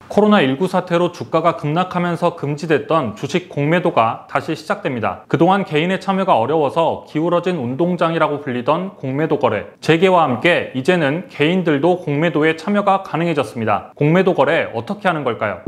코로나19 사태로 주가가 급락하면서 금지됐던 주식 공매도가 다시 시작됩니다. 그동안 개인의 참여가 어려워서 기울어진 운동장이라고 불리던 공매도 거래. 재개와 함께 이제는 개인들도 공매도에 참여가 가능해졌습니다. 공매도 거래 어떻게 하는 걸까요?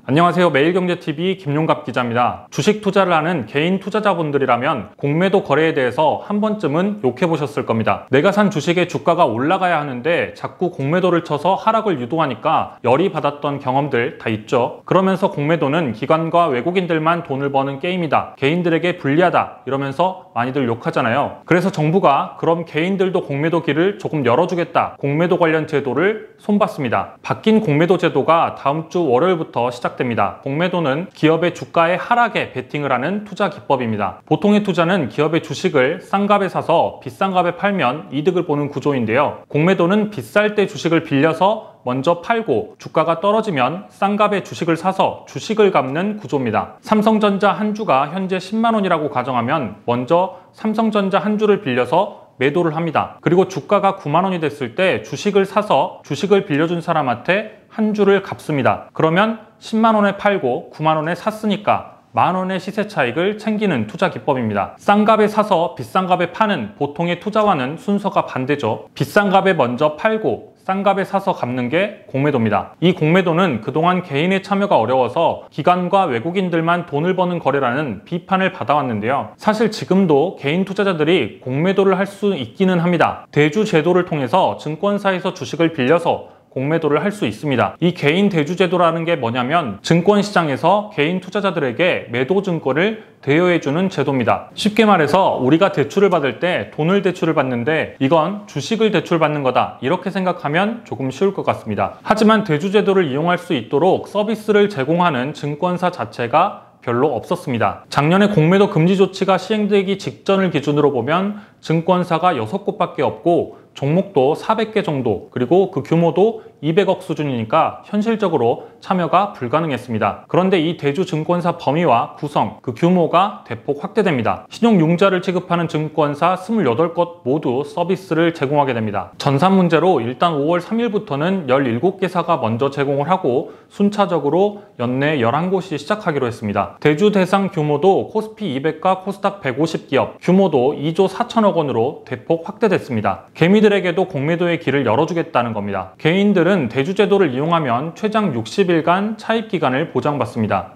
안녕하세요. 매일경제TV 김용갑 기자입니다. 주식 투자를 하는 개인 투자자분들이라면 공매도 거래에 대해서 한 번쯤은 욕해보셨을 겁니다. 내가 산 주식의 주가가 올라가야 하는데 자꾸 공매도를 쳐서 하락을 유도하니까 열이 받았던 경험들 다 있죠. 그러면서 공매도는 기관과 외국인들만 돈을 버는 게임이다. 개인들에게 불리하다. 이러면서 많이들 욕하잖아요. 그래서 정부가 그럼 개인들도 공매도 길을 조금 열어주겠다. 공매도 관련 제도를 손봤습니다. 바뀐 공매도 제도가 다음 주 월요일부터 시작됩니다. 공매도는 기업의 주가의 하락에 베팅을 하는 투자 기법입니다. 보통의 투자는 기업의 주식을 싼 값에 사서 비싼 값에 팔면 이득을 보는 구조인데요. 공매도는 비쌀 때 주식을 빌려서 먼저 팔고 주가가 떨어지면 싼 값에 주식을 사서 주식을 갚는 구조입니다. 삼성전자 한 주가 현재 10만 원이라고 가정하면 먼저 삼성전자 한 주를 빌려서 매도를 합니다. 그리고 주가가 9만 원이 됐을 때 주식을 사서 주식을 빌려준 사람한테 한 주를 갚습니다. 그러면 10만 원에 팔고 9만 원에 샀으니까 만 원의 시세 차익을 챙기는 투자 기법입니다. 싼 값에 사서 비싼 값에 파는 보통의 투자와는 순서가 반대죠. 비싼 값에 먼저 팔고 싼 값에 사서 갚는 게 공매도입니다. 이 공매도는 그동안 개인의 참여가 어려워서 기관과 외국인들만 돈을 버는 거래라는 비판을 받아왔는데요. 사실 지금도 개인 투자자들이 공매도를 할 수 있기는 합니다. 대주 제도를 통해서 증권사에서 주식을 빌려서 공매도를 할 수 있습니다. 이 개인 대주 제도라는 게 뭐냐면 증권시장에서 개인 투자자들에게 매도 증권을 대여해주는 제도입니다. 쉽게 말해서 우리가 대출을 받을 때 돈을 대출을 받는데 이건 주식을 대출받는 거다 이렇게 생각하면 조금 쉬울 것 같습니다. 하지만 대주 제도를 이용할 수 있도록 서비스를 제공하는 증권사 자체가 별로 없었습니다. 작년에 공매도 금지 조치가 시행되기 직전을 기준으로 보면 증권사가 6곳밖에 없고 종목도 400개 정도, 그리고 그 규모도 200억 수준이니까 현실적으로 참여가 불가능했습니다. 그런데 이 대주 증권사 범위와 구성, 그 규모가 대폭 확대됩니다. 신용융자를 취급하는 증권사 28곳 모두 서비스를 제공하게 됩니다. 전산 문제로 일단 5월 3일부터는 17개사가 먼저 제공을 하고 순차적으로 연내 11곳이 시작하기로 했습니다. 대주 대상 규모도 코스피 200과 코스닥 150기업, 규모도 2조 4천억 원으로 대폭 확대됐습니다. 개미들에게도 공매도의 길을 열어주겠다는 겁니다. 개인들은 대주제도를 이용하면 최장 60일간 차입기간을 보장받습니다.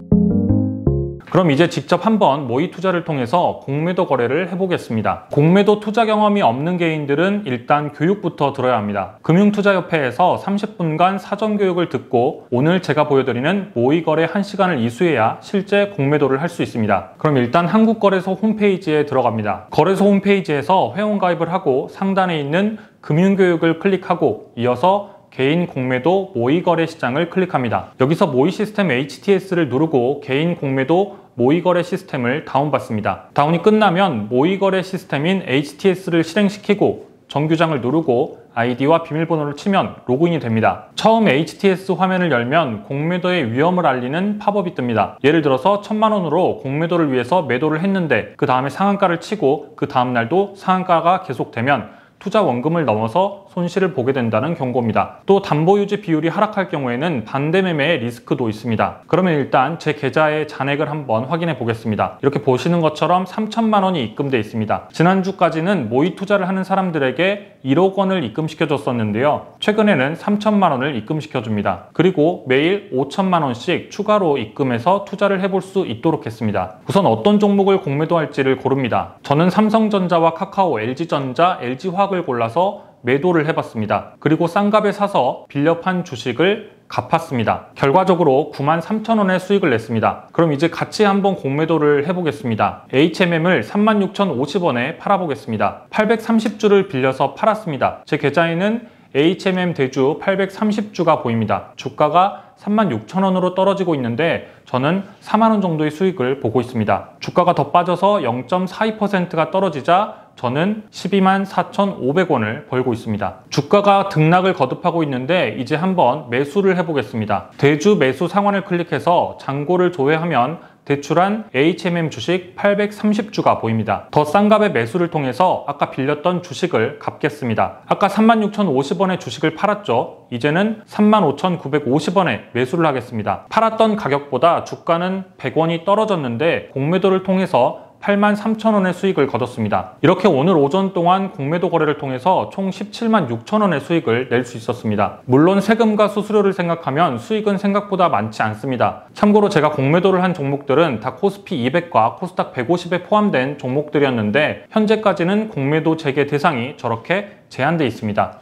그럼 이제 직접 한번 모의 투자를 통해서 공매도 거래를 해보겠습니다. 공매도 투자 경험이 없는 개인들은 일단 교육부터 들어야 합니다. 금융투자협회에서 30분간 사전 교육을 듣고 오늘 제가 보여드리는 모의 거래 1시간을 이수해야 실제 공매도를 할 수 있습니다. 그럼 일단 한국거래소 홈페이지에 들어갑니다. 거래소 홈페이지에서 회원가입을 하고 상단에 있는 금융교육을 클릭하고 이어서 개인 공매도 모의거래 시장을 클릭합니다. 여기서 모의 시스템 HTS를 누르고 개인 공매도 모의거래 시스템을 다운받습니다. 다운이 끝나면 모의거래 시스템인 HTS를 실행시키고 정규장을 누르고 아이디와 비밀번호를 치면 로그인이 됩니다. 처음 HTS 화면을 열면 공매도의 위험을 알리는 팝업이 뜹니다. 예를 들어서 1000만 원으로 공매도를 위해서 매도를 했는데 그 다음에 상한가를 치고 그 다음 날도 상한가가 계속되면 투자 원금을 넘어서 손실을 보게 된다는 경고입니다. 또 담보유지 비율이 하락할 경우에는 반대 매매의 리스크도 있습니다. 그러면 일단 제 계좌의 잔액을 한번 확인해 보겠습니다. 이렇게 보시는 것처럼 3천만 원이 입금돼 있습니다. 지난주까지는 모의 투자를 하는 사람들에게 1억 원을 입금시켜 줬었는데요. 최근에는 3천만 원을 입금시켜 줍니다. 그리고 매일 5천만 원씩 추가로 입금해서 투자를 해볼 수 있도록 했습니다. 우선 어떤 종목을 공매도할지를 고릅니다. 저는 삼성전자와 카카오, LG전자, LG화학을 골라서 매도를 해봤습니다. 그리고 싼 값에 사서 빌려 판 주식을 갚았습니다. 결과적으로 93,000원의 수익을 냈습니다. 그럼 이제 같이 한번 공매도를 해보겠습니다. HMM을 36,050원에 팔아보겠습니다. 830주를 빌려서 팔았습니다. 제 계좌에는 HMM 대주 830주가 보입니다. 주가가 36,000원으로 떨어지고 있는데 저는 4만원 정도의 수익을 보고 있습니다. 주가가 더 빠져서 0.42%가 떨어지자 저는 124,500원을 벌고 있습니다. 주가가 등락을 거듭하고 있는데 이제 한번 매수를 해보겠습니다. 대주 매수 상환을 클릭해서 잔고를 조회하면 대출한 HMM 주식 830주가 보입니다. 더 싼 값의 매수를 통해서 아까 빌렸던 주식을 갚겠습니다. 아까 36,050원의 주식을 팔았죠. 이제는 35,950원에 매수를 하겠습니다. 팔았던 가격보다 주가는 100원이 떨어졌는데 공매도를 통해서 83,000원의 수익을 거뒀습니다. 이렇게 오늘 오전 동안 공매도 거래를 통해서 총 17만 6천원의 수익을 낼 수 있었습니다. 물론 세금과 수수료를 생각하면 수익은 생각보다 많지 않습니다. 참고로 제가 공매도를 한 종목들은 다 코스피 200과 코스닥 150에 포함된 종목들이었는데 현재까지는 공매도 재개 대상이 저렇게 제한되어 있습니다.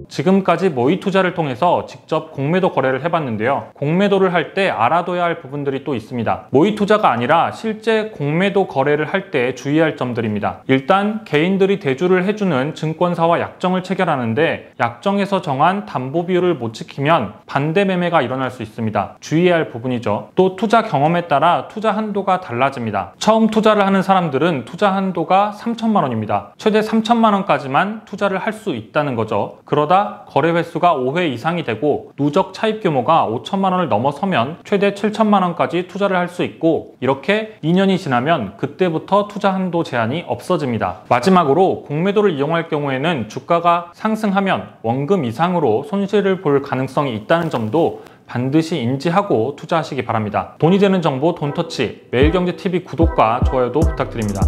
지금까지 모의 투자를 통해서 직접 공매도 거래를 해봤는데요. 공매도를 할 때 알아둬야 할 부분들이 또 있습니다. 모의 투자가 아니라 실제 공매도 거래를 할 때 주의할 점들입니다. 일단 개인들이 대주를 해주는 증권사와 약정을 체결하는데 약정에서 정한 담보 비율을 못 지키면 반대 매매가 일어날 수 있습니다. 주의해야 할 부분이죠. 또 투자 경험에 따라 투자 한도가 달라집니다. 처음 투자를 하는 사람들은 투자 한도가 3천만 원입니다. 최대 3천만 원까지만 투자를 할 수 있다는 거죠. 그러다 거래 횟수가 5회 이상이 되고 누적 차입 규모가 5천만 원을 넘어서면 최대 7천만 원까지 투자를 할 수 있고 이렇게 2년이 지나면 그때부터 투자 한도 제한이 없어집니다. 마지막으로 공매도를 이용할 경우에는 주가가 상승하면 원금 이상으로 손실을 볼 가능성이 있다는 점도 반드시 인지하고 투자하시기 바랍니다. 돈이 되는 정보 돈터치 매일경제TV 구독과 좋아요도 부탁드립니다.